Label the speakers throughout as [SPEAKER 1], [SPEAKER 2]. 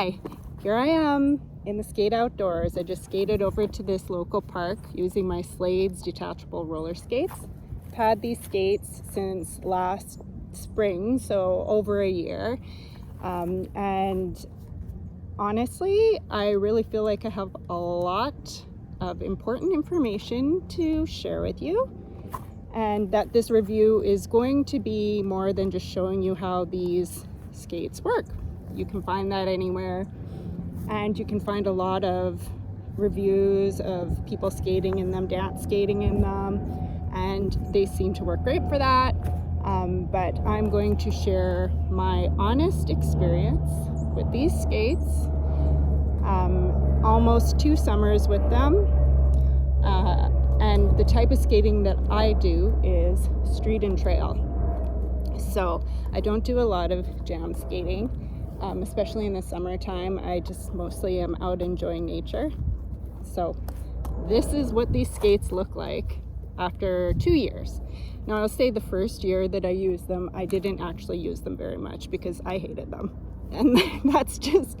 [SPEAKER 1] Hi, here I am in the skate outdoors. I just skated over to this local park using my Slades Detachable Rollerskates. I've had these skates since last spring, so over a year. And honestly, I really feel like I have a lot of important information to share with you, and that this review is going to be more than just showing you how these skates work. You can find that anywhere, and you can find a lot of reviews of people skating in them, dance skating in them, and they seem to work great for that. But I'm going to share my honest experience with these skates. Almost 2 summers with them, and the type of skating that I do is street and trail. So I don't do a lot of jam skating. Especially in the summertime. I just mostly am out enjoying nature. So this is what these skates look like after 2 years. Now I'll say the first year that I used them, I didn't actually use them very much because I hated them. And that's just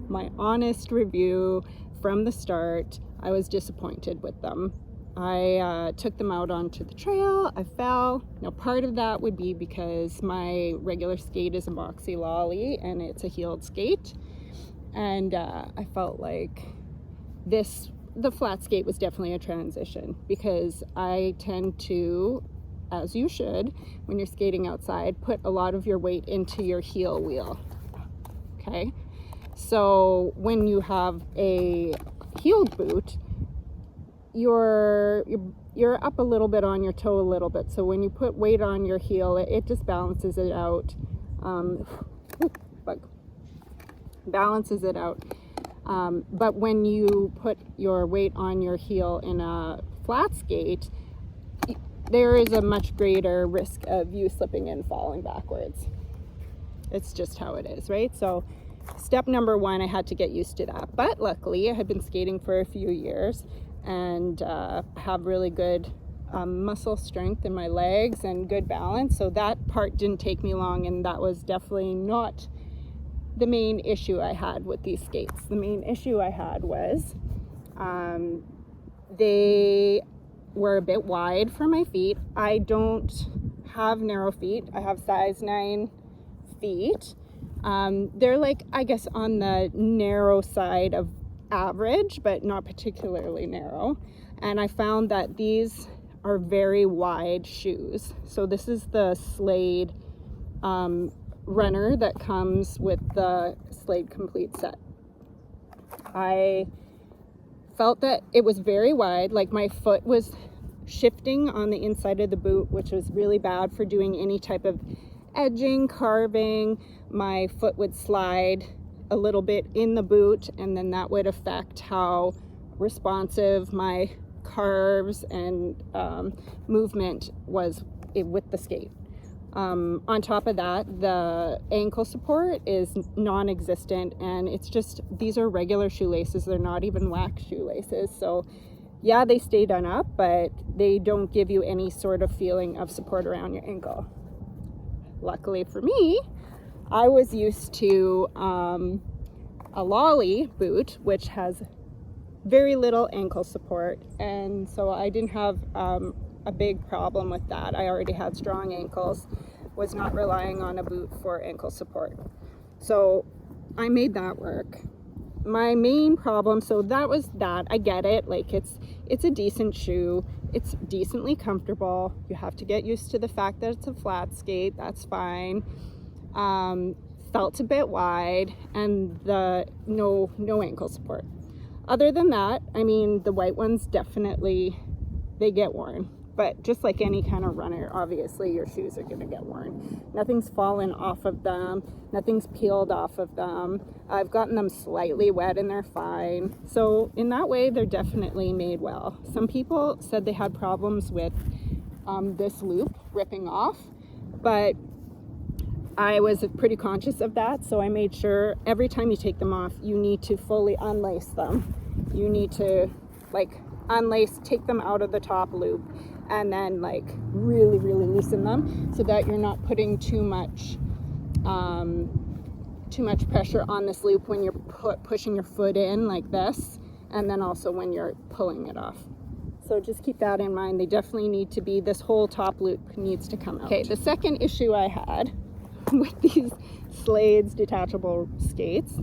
[SPEAKER 1] my honest review from the start. I was disappointed with them. I took them out onto the trail. I fell. Now part of that would be because my regular skate is a Moxi Lolly and it's a heeled skate, and I felt like the flat skate was definitely a transition, because I tend to, as you should when you're skating outside, put a lot of your weight into your heel wheel. Okay, so when you have a heeled boot, you're up a little bit on your toe a little bit, so when you put weight on your heel, it just balances it out. Balances it out. But when you put your weight on your heel in a flat skate, there is a much greater risk of you slipping and falling backwards. It's just how it is, right? So step number 1, I had to get used to that. But luckily I had been skating for a few years and have really good muscle strength in my legs and good balance, so that part didn't take me long, and that was definitely not the main issue I had with these skates. The main issue I had was they were a bit wide for my feet. I don't have narrow feet. I have size 9 feet. They're like, I guess, on the narrow side of average, but not particularly narrow. And I found that these are very wide shoes. So this is the Slade runner that comes with the Slade complete set. I felt that it was very wide, like my foot was shifting on the inside of the boot, which was really bad for doing any type of edging, carving. My foot would slide a little bit in the boot, and then that would affect how responsive my carves and movement was with the skate. On top of that, the ankle support is non-existent, and it's just, these are regular shoelaces. They're not even wax shoelaces. So yeah, they stay done up, but they don't give you any sort of feeling of support around your ankle. Luckily for me, I was used to a Lolly boot, which has very little ankle support, and so I didn't have a big problem with that. I already had strong ankles, was not relying on a boot for ankle support, so I made that work. My main problem, so that was that. I get it, like it's a decent shoe, it's decently comfortable. You have to get used to the fact that it's a flat skate. That's fine. Felt a bit wide, and the no ankle support. Other than that, I mean, the white ones definitely, they get worn, but just like any kind of runner, obviously your shoes are going to get worn. Nothing's fallen off of them, nothing's peeled off of them. I've gotten them slightly wet and they're fine. So in that way, they're definitely made well. Some people said they had problems with this loop ripping off, but I was pretty conscious of that, so I made sure every time you take them off, you need to fully unlace them. You need to unlace, take them out of the top loop, and then really loosen them so that you're not putting too much too much pressure on this loop when you're pushing your foot in like this, and then also when you're pulling it off. So just keep that in mind. They definitely need to be, this whole top loop needs to come out. Okay, the second issue I had with these Slades detachable skates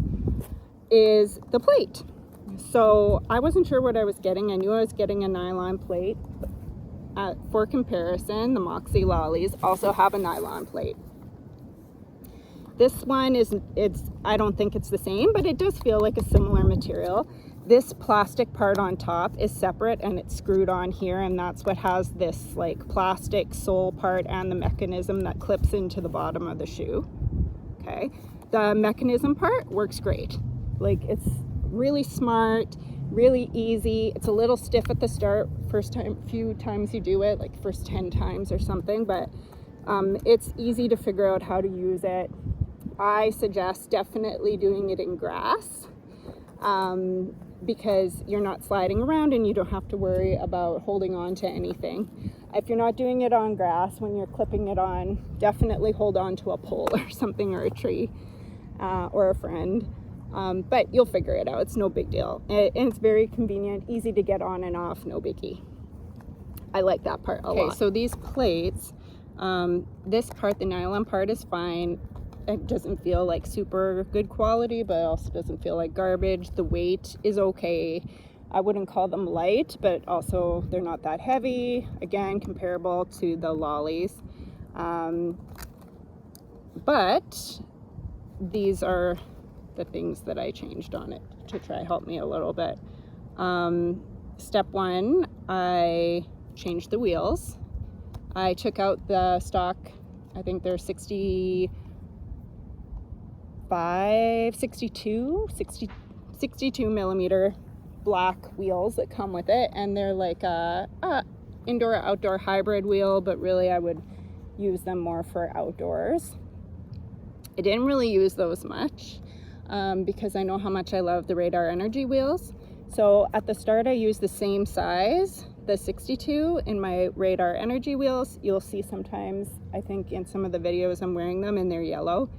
[SPEAKER 1] is the plate. So I wasn't sure what I was getting. I knew I was getting a nylon plate. For comparison, the Moxi Lollies also have a nylon plate. This one I don't think it's the same, but it does feel like a similar material. This plastic part on top is separate and it's screwed on here, and that's what has this like plastic sole part and the mechanism that clips into the bottom of the shoe. Okay, the mechanism part works great. Like, it's really smart, really easy. It's a little stiff at the start, few times you do it, like first 10 times or something, but it's easy to figure out how to use it. I suggest definitely doing it in grass, because you're not sliding around and you don't have to worry about holding on to anything. If you're not doing it on grass, when you're clipping it on, definitely hold on to a pole or something, or a tree, or a friend. But you'll figure it out. It's no big deal. And it's very convenient, easy to get on and off, no biggie. I like that part a lot. So these plates, this part, the nylon part, is fine. It doesn't feel like super good quality, but also doesn't feel like garbage. The weight is okay. I wouldn't call them light, but also they're not that heavy. Again, comparable to the lollies. But these are the things that I changed on it to try help me a little bit. Step one, I changed the wheels. I took out the stock, I think they're 62 millimeter black wheels that come with it, and they're like a indoor outdoor hybrid wheel, but really I would use them more for outdoors. I didn't really use those much because I know how much I love the Radar Energy wheels. So at the start I used the same size, the 62, in my Radar Energy wheels. You'll see sometimes, I think in some of the videos, I'm wearing them and they're yellow.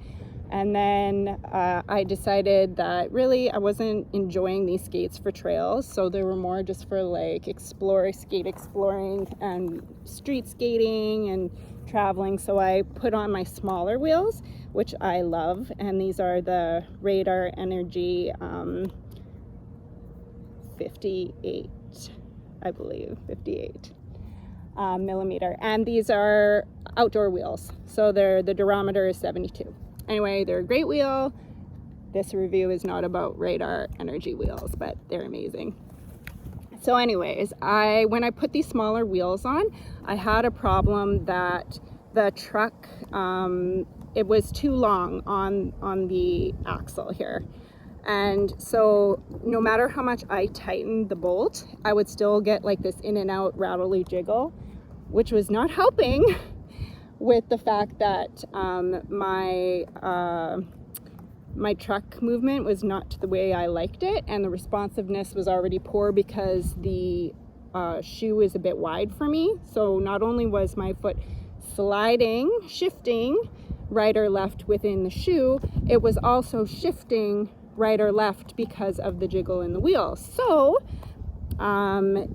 [SPEAKER 1] And then I decided that really I wasn't enjoying these skates for trails, so they were more just for like skate exploring and street skating and traveling. So I put on my smaller wheels, which I love, and these are the Radar Energy 58, I believe, 58 millimeter, and these are outdoor wheels, so the durometer is 72. Anyway, they're a great wheel. This review is not about Radar Energy wheels, but they're amazing. So anyways, when I put these smaller wheels on, I had a problem that the truck, it was too long on the axle here. And so no matter how much I tightened the bolt, I would still get like this in and out rattly jiggle, which was not helping with the fact that my truck movement was not the way I liked it, and the responsiveness was already poor because the shoe is a bit wide for me. So not only was my foot shifting right or left within the shoe, it was also shifting right or left because of the jiggle in the wheel. So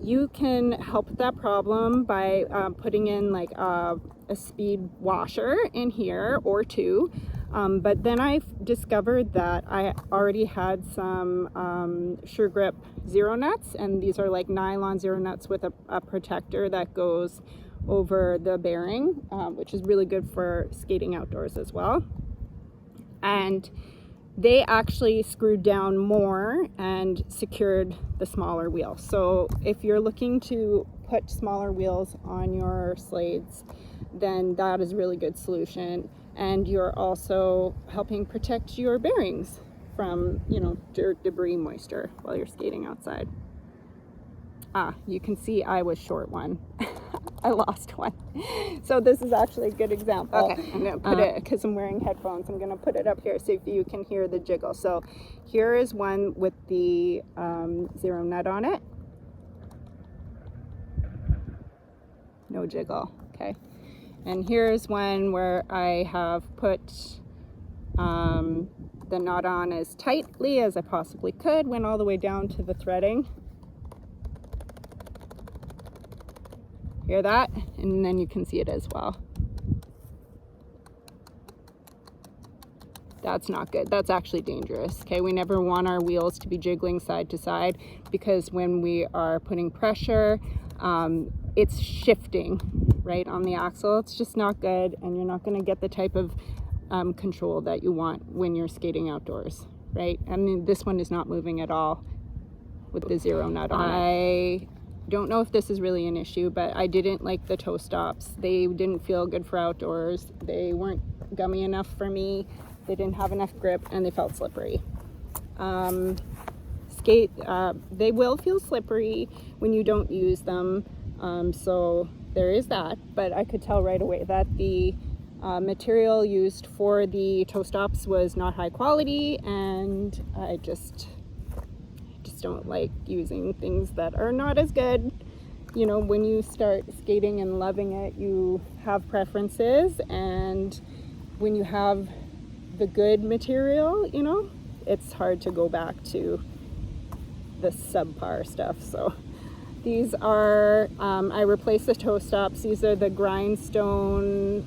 [SPEAKER 1] you can help that problem by putting in like a speed washer in here or two, but then I discovered that I already had some Sure Grip Zero Nuts, and these are like nylon Zero Nuts with a protector that goes over the bearing, which is really good for skating outdoors as well. And they actually screwed down more and secured the smaller wheel. So if you're looking to put smaller wheels on your Slades, then that is a really good solution. And you're also helping protect your bearings from, dirt, debris, moisture while you're skating outside. You can see I was short one. I lost one. So this is actually a good example. Okay. I'm going to put it, because I'm wearing headphones, I'm going to put it up here so you can hear the jiggle. So here is one with the Zero Nut on it. No jiggle, okay. And here's one where I have put the knot on as tightly as I possibly could, went all the way down to the threading. Hear that? And then you can see it as well. That's not good. That's actually dangerous. Okay, we never want our wheels to be jiggling side to side, because when we are putting pressure, it's shifting right on the axle. It's just not good, and you're not going to get the type of control that you want when you're skating outdoors, right? I mean, this one is not moving at all with the zero nut on it. I don't know if this is really an issue, but I didn't like the toe stops. They didn't feel good for outdoors. They weren't gummy enough for me. They didn't have enough grip, and they felt slippery. They will feel slippery when you don't use them, so there is that. But I could tell right away that the material used for the toe stops was not high quality, and I just don't like using things that are not as good. You know, when you start skating and loving it, you have preferences, and when you have the good material, you know, it's hard to go back to the subpar stuff. So these are, I replaced the toe stops. These are the grindstone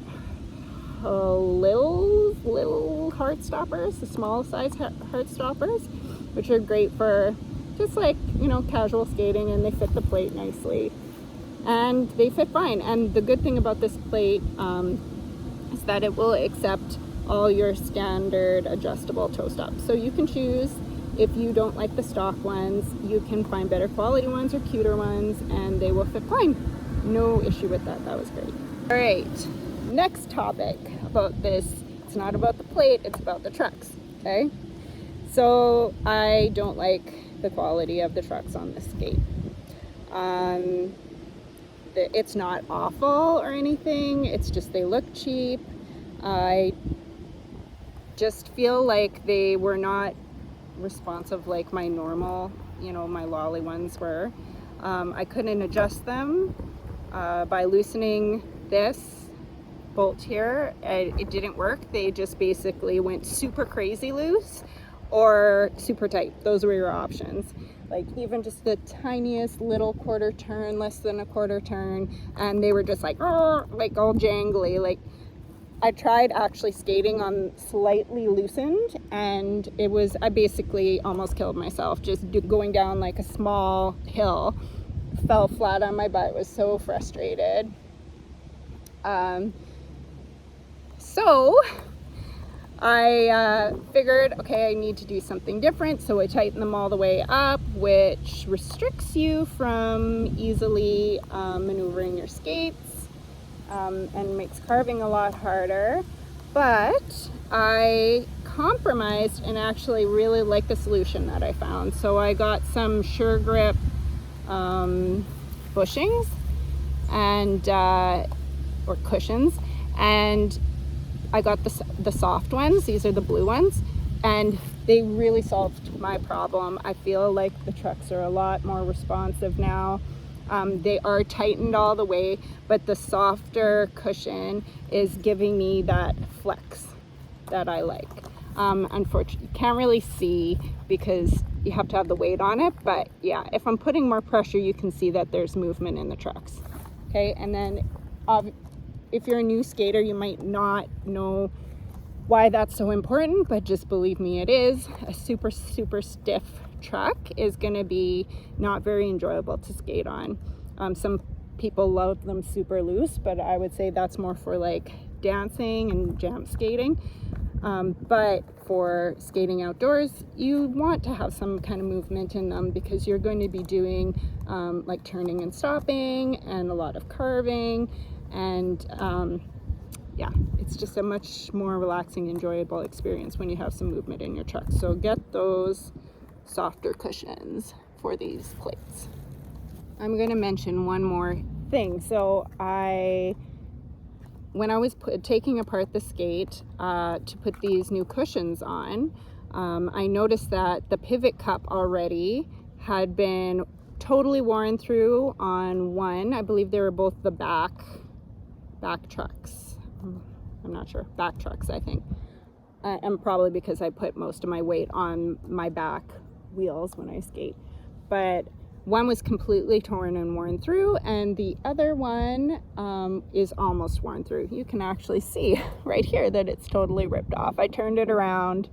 [SPEAKER 1] little heart stoppers, the small size heart stoppers, which are great for just like, you know, casual skating, and they fit the plate nicely, and they fit fine. And the good thing about this plate is that it will accept all your standard adjustable toe stops. So you can choose, if you don't like the stock ones, you can find better quality ones or cuter ones, and they will fit fine. No issue with that. That was great. All right, next topic about this. It's not about the plate, it's about the trucks, okay? So I don't like the quality of the trucks on this skate. It's not awful or anything, it's just they look cheap. I just feel like they were not responsive like my normal, you know, my Lolly ones were. I couldn't adjust them by loosening this bolt here. It didn't work. They just basically went super crazy loose or super tight. Those were your options. Like even just the tiniest little quarter turn, less than a quarter turn, and they were just like all jangly. Like I tried actually skating on slightly loosened, and I basically almost killed myself just going down like a small hill. Fell flat on my butt, was so frustrated. So I figured, okay, I need to do something different. So I tightened them all the way up, which restricts you from easily maneuvering your skates. And makes carving a lot harder, but I compromised and actually really like the solution that I found. So I got some Sure Grip bushings and or cushions, and I got the soft ones. These are the blue ones, and they really solved my problem. I feel like the trucks are a lot more responsive now. They are tightened all the way, but the softer cushion is giving me that flex that I like. Unfortunately, you can't really see because you have to have the weight on it, but yeah, if I'm putting more pressure, you can see that there's movement in the trucks. Okay, and then if you're a new skater, you might not know why that's so important, but just believe me, it is. A super, super stiff truck is going to be not very enjoyable to skate on. Some people love them super loose, but I would say that's more for like dancing and jump skating. But for skating outdoors, you want to have some kind of movement in them because you're going to be doing like turning and stopping and a lot of carving, and yeah, it's just a much more relaxing, enjoyable experience when you have some movement in your truck. So get those softer cushions for these plates. I'm going to mention one more thing. So when I was taking apart the skate to put these new cushions on, I noticed that the pivot cup already had been totally worn through on one. I believe they were both the back trucks. I'm not sure, back trucks, I think. and probably because I put most of my weight on my back wheels when I skate. But one was completely torn and worn through, and the other one is almost worn through. You can actually see right here that it's totally ripped off. I turned it around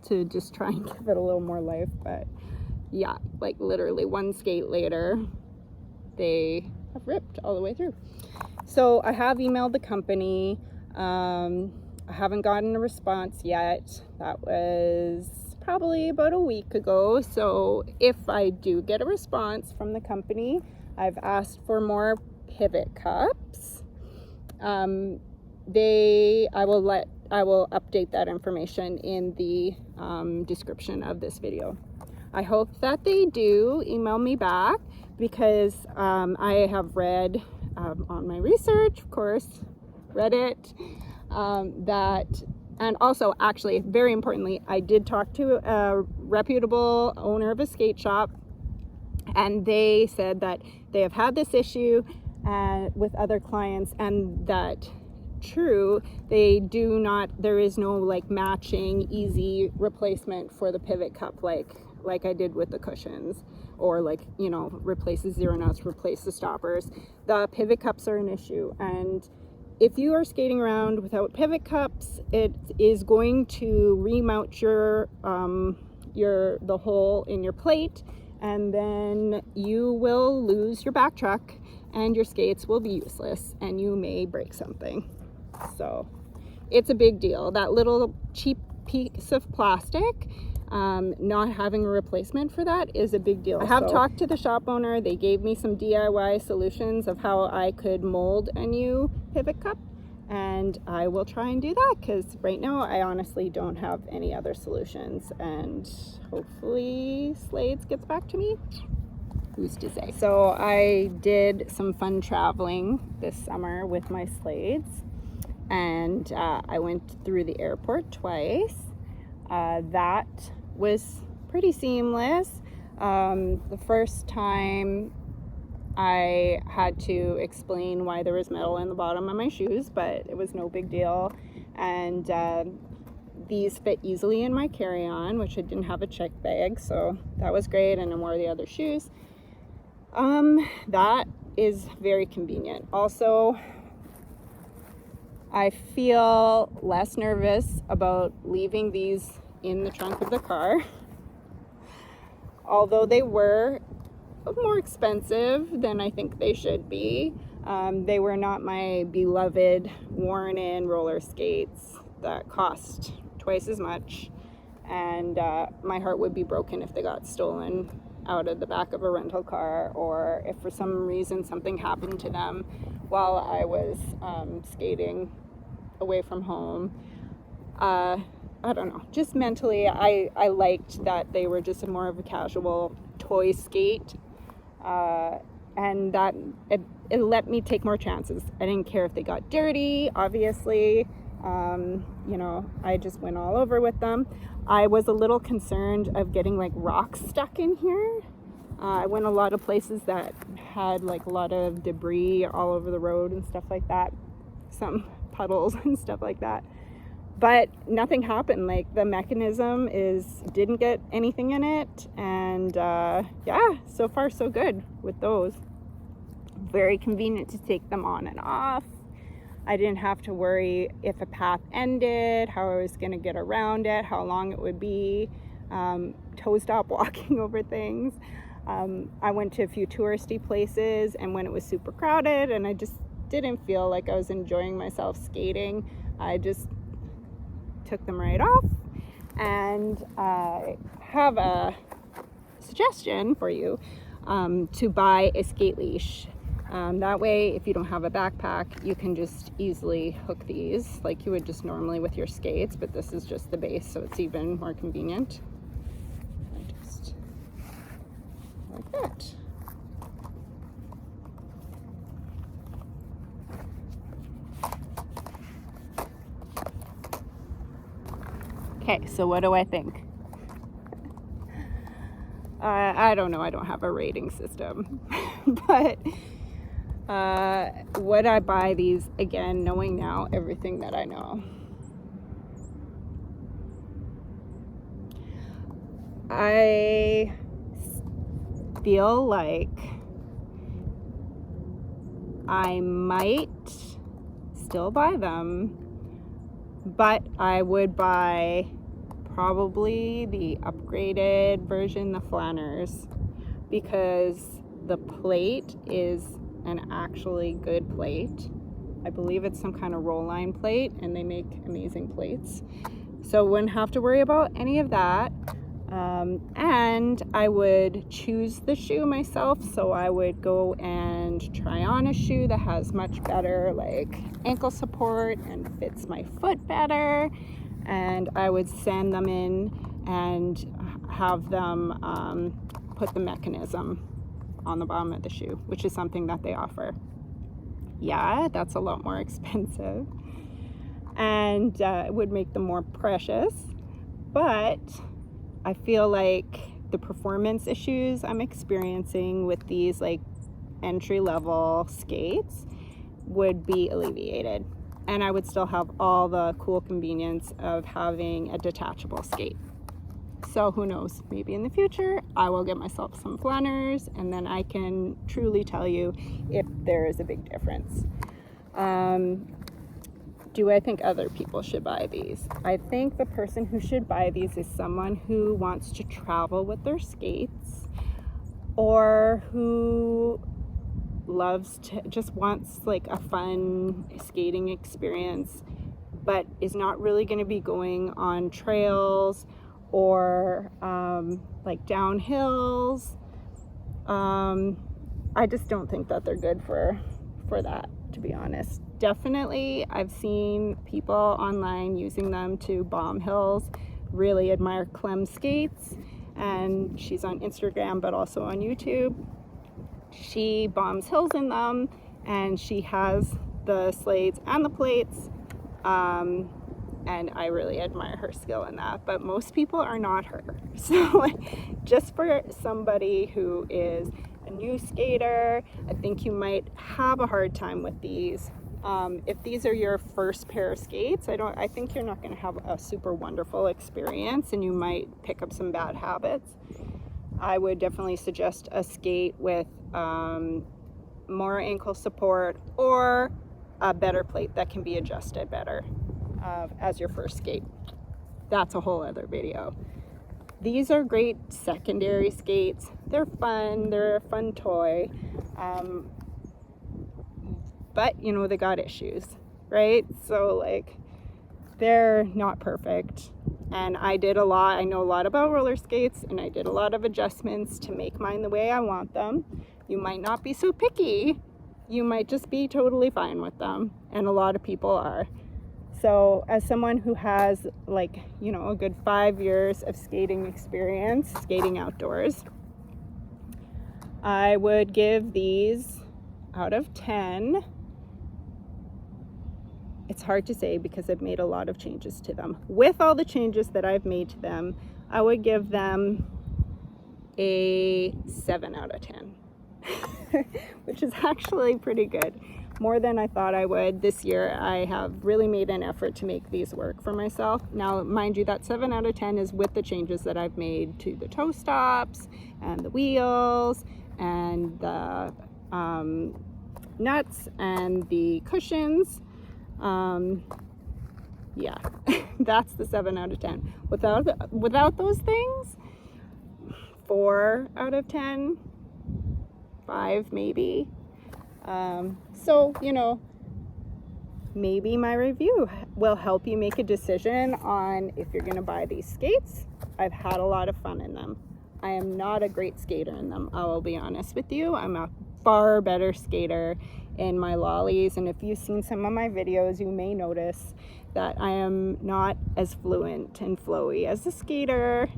[SPEAKER 1] to just try and give it a little more life, but yeah, like literally one skate later, they have ripped all the way through. So I have emailed the company. I haven't gotten a response yet. That was probably about a week ago. So if I do get a response from the company, I've asked for more pivot cups. I will update that information in the description of this video. I hope that they do email me back, because I have read on my research, of course, read it, and also, actually, very importantly, I did talk to a reputable owner of a skate shop, and they said that they have had this issue with other clients, and that there is no like matching easy replacement for the pivot cup like I did with the cushions, or like, you know, replace the zero nuts, replace the stoppers. The pivot cups are an issue, and if you are skating around without pivot cups, it is going to remount the hole in your plate, and then you will lose your back truck and your skates will be useless, and you may break something. So it's a big deal. That little cheap piece of plastic, not having a replacement for that is a big deal. I have talked to the shop owner. They gave me some DIY solutions of how I could mold a new pivot cup, and I will try and do that, because right now I honestly don't have any other solutions, and hopefully Slades gets back to me. Who's to say? So I did some fun traveling this summer with my Slades, and I went through the airport twice. That was pretty seamless. The first time I had to explain why there was metal in the bottom of my shoes, but it was no big deal. And these fit easily in my carry-on, which I didn't have a check bag, so that was great, and I wore the other shoes. That is very convenient. Also, I feel less nervous about leaving these in the trunk of the car, although they were more expensive than I think they should be. They were not my beloved worn-in roller skates that cost twice as much, and my heart would be broken if they got stolen out of the back of a rental car, or if for some reason something happened to them while I was skating away from home. I don't know, just mentally I liked that they were just more of a casual toy skate, and that it let me take more chances. I didn't care if they got dirty, obviously. You know, I just went all over with them. I was a little concerned of getting like rocks stuck in here. I went a lot of places that had like a lot of debris all over the road and stuff like that, some puddles and stuff like that, but nothing happened. Like, the mechanism didn't get anything in it, and yeah, so far so good with those. Very convenient to take them on and off. I didn't have to worry if a path ended, how I was going to get around it, how long it would be. Toe stop walking over things. I went to a few touristy places, and when it was super crowded and I just didn't feel like I was enjoying myself skating, I just took them right off. And I have a suggestion for you, to buy a skate leash. That way, if you don't have a backpack, you can just easily hook these like you would just normally with your skates, but this is just the base, so it's even more convenient. Just like that. Okay, so what do I think? I don't know, I don't have a rating system, but Would I buy these again, knowing now everything that I know? I feel like I might still buy them, but I would buy probably the upgraded version, the Flaneurz, because the plate is an actually good plate. I believe it's some kind of roll line plate, and they make amazing plates. So wouldn't have to worry about any of that. And I would choose the shoe myself. So I would go and try on a shoe that has much better like ankle support and fits my foot better. And I would sand them in and have them put the mechanism on the bottom of the shoe, which is something that they offer. Yeah, that's a lot more expensive, and it would make them more precious, but I feel like the performance issues I'm experiencing with these like entry-level skates would be alleviated, and I would still have all the cool convenience of having a detachable skate. So who knows, maybe in the future I will get myself some Flaneurz, and then I can truly tell you if there is a big difference. Do I think other people should buy these? I think the person who should buy these is someone who wants to travel with their skates, or who just wants like a fun skating experience, but is not really going to be going on trails or like downhills. I just don't think that they're good for that, to be honest. Definitely, I've seen people online using them to bomb hills. Really admire Clem's skates, and she's on Instagram but also on YouTube. She bombs hills in them, and she has the Slades and the plates. And I really admire her skill in that, but most people are not her. So just for somebody who is a new skater, I think you might have a hard time with these. If these are your first pair of skates, I think you're not going to have a super wonderful experience, and you might pick up some bad habits. I would definitely suggest a skate with more ankle support, or a better plate that can be adjusted better as your first skate. That's a whole other video. These are great secondary skates. They're fun. They're a fun toy. But you know, they got issues, right? So like, they're not perfect. And I know a lot about roller skates, and I did a lot of adjustments to make mine the way I want them. You might not be so picky. You might just be totally fine with them. And a lot of people are. So as someone who has like, you know, a good 5 years of skating experience, skating outdoors, I would give these out of 10. It's hard to say because I've made a lot of changes to them. With all the changes that I've made to them, I would give them a 7 out of 10, which is actually pretty good. More than I thought I would. This year I have really made an effort to make these work for myself. Now, mind you, that 7 out of 10 is with the changes that I've made to the toe stops and the wheels and the nuts and the cushions. Yeah, that's the 7 out of 10. Without those things, 4 out of 10, 5 maybe. So, you know, maybe my review will help you make a decision on if you're going to buy these skates. I've had a lot of fun in them. I am not a great skater in them, I will be honest with you. I'm a far better skater in my lollies, and if you've seen some of my videos, you may notice that I am not as fluent and flowy as a skater.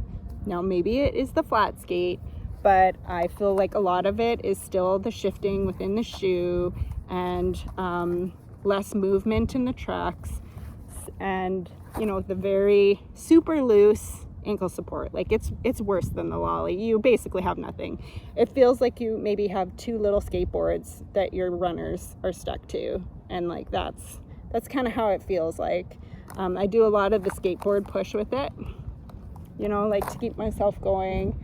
[SPEAKER 1] Now, maybe it is the flat skate, but I feel like a lot of it is still the shifting within the shoe and less movement in the tracks, and you know, the very super loose ankle support. Like it's worse than the Lolly. You basically have nothing. It feels like you maybe have two little skateboards that your runners are stuck to, and like that's kind of how it feels like. I do a lot of the skateboard push with it, you know, like to keep myself going.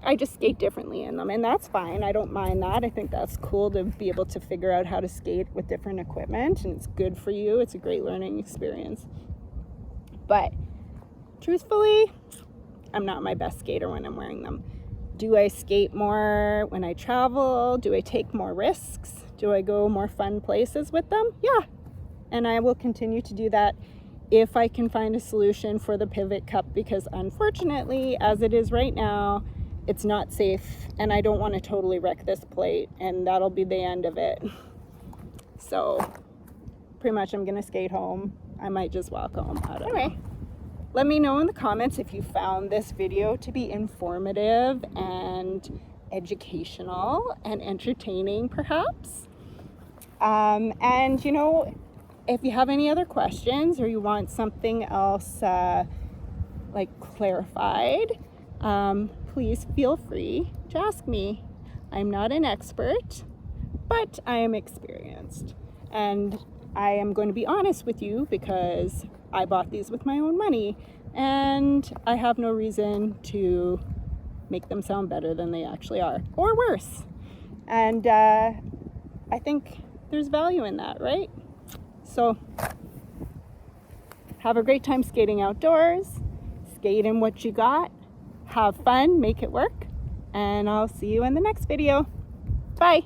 [SPEAKER 1] I just skate differently in them, and that's fine. I don't mind that. I think that's cool to be able to figure out how to skate with different equipment, and it's good for you. It's a great learning experience. But truthfully, I'm not my best skater when I'm wearing them. Do I skate more when I travel? Do I take more risks? Do I go more fun places with them? Yeah. And I will continue to do that if I can find a solution for the pivot cup, because unfortunately, as it is right now, it's not safe, and I don't want to totally wreck this plate, and that'll be the end of it. So pretty much I'm gonna skate home. I might just walk home. I don't know. Let me know in the comments if you found this video to be informative and educational and entertaining, perhaps. And you know, if you have any other questions or you want something else like clarified, please feel free to ask me. I'm not an expert, but I am experienced. And I am going to be honest with you because I bought these with my own money, and I have no reason to make them sound better than they actually are, or worse. And I think there's value in that, right? So have a great time skating outdoors. Skate in what you got. Have fun, make it work, and I'll see you in the next video. Bye.